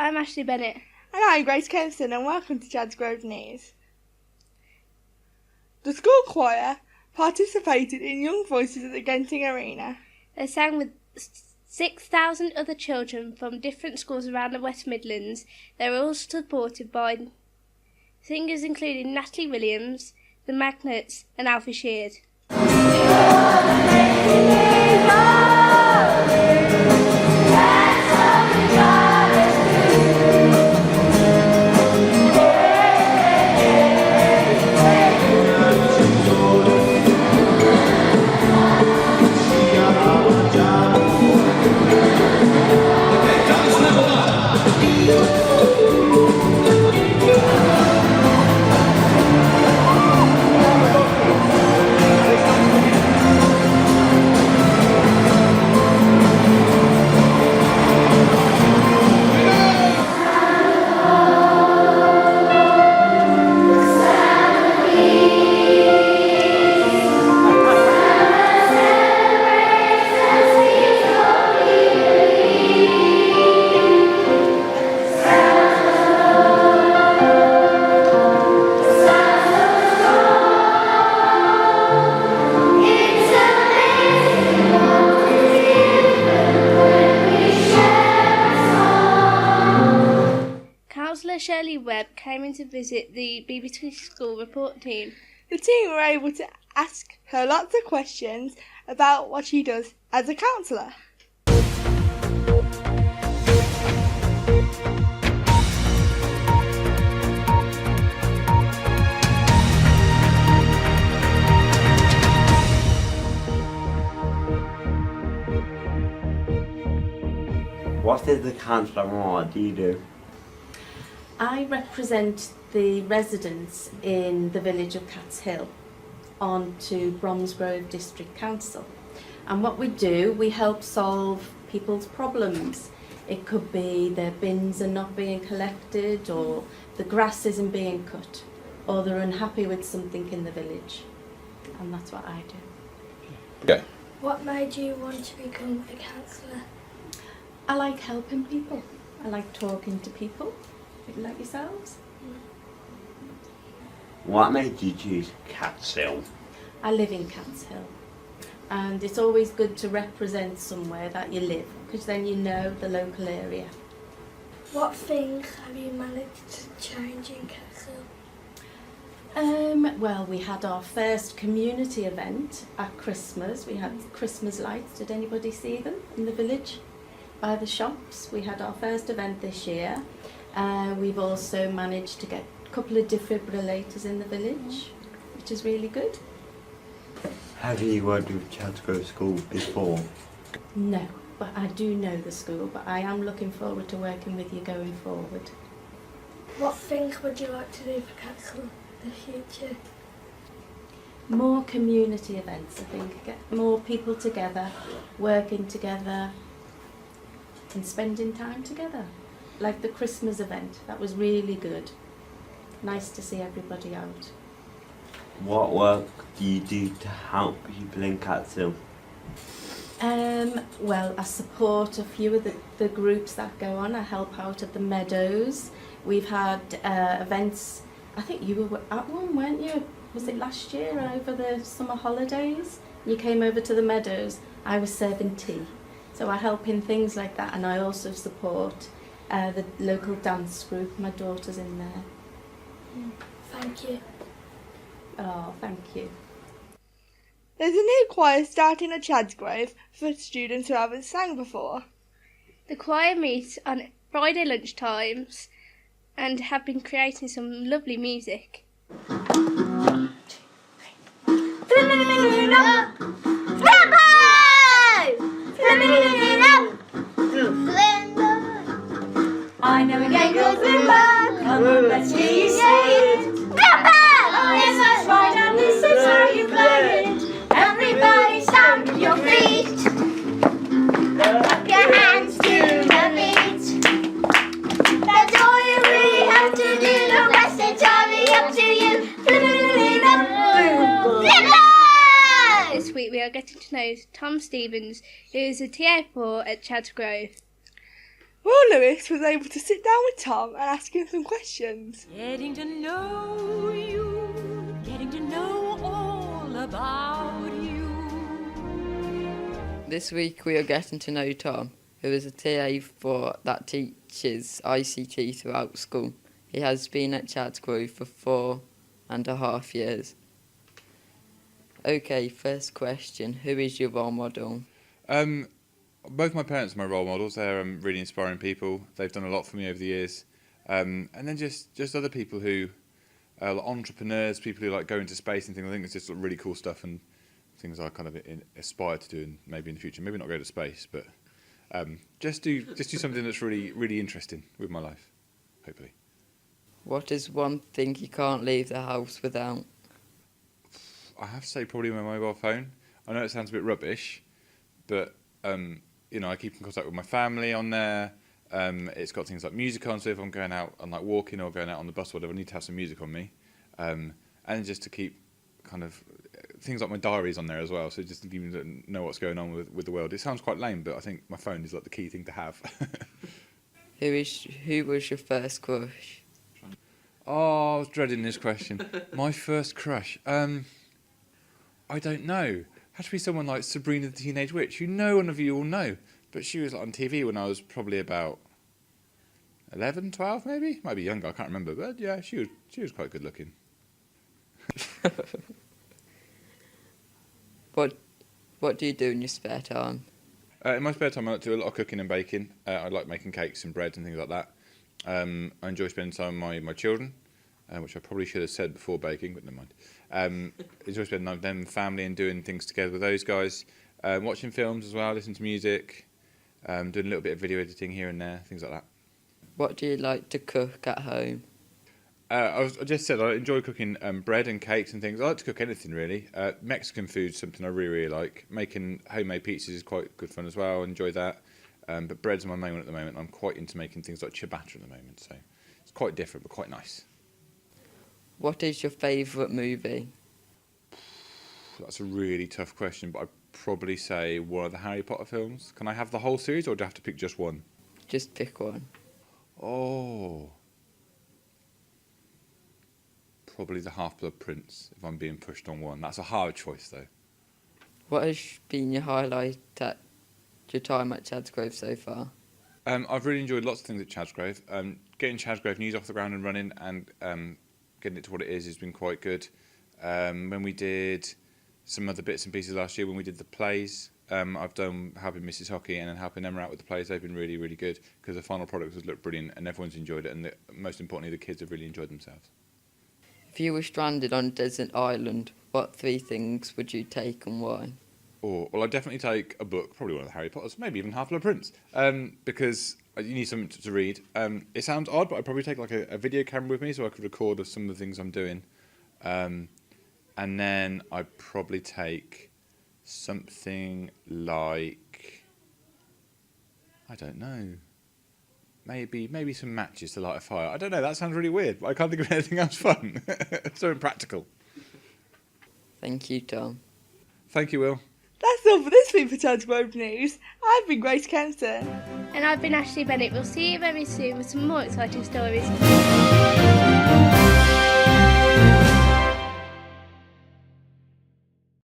I'm Ashley Bennett. And I'm Grace Kempston, and welcome to Chadsgrove News. The school choir participated in Young Voices at the Genting Arena. They sang with 6,000 other children from different schools around the West Midlands. They were all supported by singers including Natalie Williams, The Magnets and Alfie Sheard. Councillor came in to visit the BBC school report team. The team were able to ask her lots of questions about what she does as a counsellor. What is the councillor and what do you do? I represent the residents in the village of Chadshill onto Bromsgrove District Council. And what we do, we help solve people's problems. It could be their bins are not being collected, or the grass isn't being cut, or they're unhappy with something in the village. And that's what I do. Okay. What made you want to become a counsellor? I like helping people. I like talking to people. Like yourselves? What made you choose Chadshill? I live in Chadshill, and it's always good to represent somewhere that you live, because then you know the local area. What thing have you managed to change in Chadshill? Well, we had our first community event at Christmas. We had Christmas lights. Did anybody see them in the village? By the shops. We had our first event this year. We've also managed to get a couple of defibrillators in the village, which is really good. Have you worked with Chadsgrove School before? No, but I do know the school, but I am looking forward to working with you going forward. What thing would you like to do for Chadshill in the future? More community events, I think. Get more people together, working together and spending time together. Like the Christmas event, that was really good. Nice to see everybody out. What work do you do to help people in Chadshill? Well, I support a few of the groups that go on. I help out at the meadows. We've had events, I think you were at one, weren't you? Was it last year over the summer holidays? You came over to the meadows. I was serving tea. So I help in things like that, and I also support the local dance group. My daughter's in there. Thank you. Oh, thank you. There's a new choir starting at Chadsgrove for students who haven't sang before. The choir meets on Friday lunchtimes and have been creating some lovely music. I know a gang called Limbo, come on, let's hear you say it. Limbo! Yes, that's right, and this is how you play it. Everybody stand to your feet. Clap your hands to the beat. That's all you really have to do, the rest entirely up to you. Limbo! This week we are getting to know Tom Stevens, who is a TA4 at Chadsgrove. Will Lewis was able to sit down with Tom and ask him some questions. Getting to know you, getting to know all about you. This week we are getting to know Tom, who is a TA that teaches ICT throughout school. He has been at Chadsgrove for 4.5 years. Okay, first question. Who is your role model? Both my parents are my role models. They're really inspiring people. They've done a lot for me over the years. And then just other people who are like entrepreneurs, people who like go into space and things. I think it's just really cool stuff and things I kind of aspire to do, and maybe in the future. Maybe not go to space, but just do something that's really, really interesting with my life, hopefully. What is one thing you can't leave the house without? I have to say probably my mobile phone. I know it sounds a bit rubbish, but I keep in contact with my family on there. It's got things like music on, so if I'm going out and like walking or going out on the bus or whatever, I need to have some music on me. And just to keep kind of things like my diaries on there as well, so just to even know what's going on with the world. It sounds quite lame, but I think my phone is like the key thing to have. Who was your first crush? Oh, I was dreading this question. My first crush. I don't know. Had to be someone like Sabrina the Teenage Witch, who no one of you will know. But she was on TV when I was probably about 11, 12 maybe? Might be younger, I can't remember. But yeah, she was quite good looking. What do you do in your spare time? In my spare time I like to do a lot of cooking and baking. I like making cakes and breads and things like that. I enjoy spending time with my children, which I probably should have said before baking, but never mind. Enjoy spending time with them, family, and doing things together with those guys. Watching films as well, listening to music, doing a little bit of video editing here and there, things like that. What do you like to cook at home? I just said I enjoy cooking bread and cakes and things. I like to cook anything really. Mexican food's something I really, really like. Making homemade pizzas is quite good fun as well. I enjoy that. But bread's my main one at the moment. I'm quite into making things like ciabatta at the moment, so it's quite different but quite nice. What is your favourite movie? That's a really tough question, but I'd probably say one of the Harry Potter films. Can I have the whole series, or do I have to pick just one? Just pick one. Oh, probably the Half-Blood Prince, if I'm being pushed on one. That's a hard choice, though. What has been your highlight at your time at Chadsgrove so far? I've really enjoyed lots of things at Chadsgrove. Getting Chadsgrove News off the ground and running and getting it to what it is has been quite good. When we did some other bits and pieces last year, when we did the plays, I've done helping Mrs. Hockey and then helping Emma out with the plays. They've been really, really good because the final product has looked brilliant and everyone's enjoyed it, and most importantly, the kids have really enjoyed themselves. If you were stranded on a desert island, what 3 things would you take and why? Well, I'd definitely take a book, probably one of the Harry Potters, maybe even Half-Blood Prince, because you need something to read. It sounds odd, but I'd probably take like a video camera with me so I could record of some of the things I'm doing. And then I'd probably take something like, I don't know, maybe some matches to light a fire. I don't know, that sounds really weird, but I can't think of anything else fun. So impractical. Thank you, Tom. Thank you, Will. That's all for this week for Chadsgrove News. I've been Grace Kenson. And I've been Ashley Bennett. We'll see you very soon with some more exciting stories.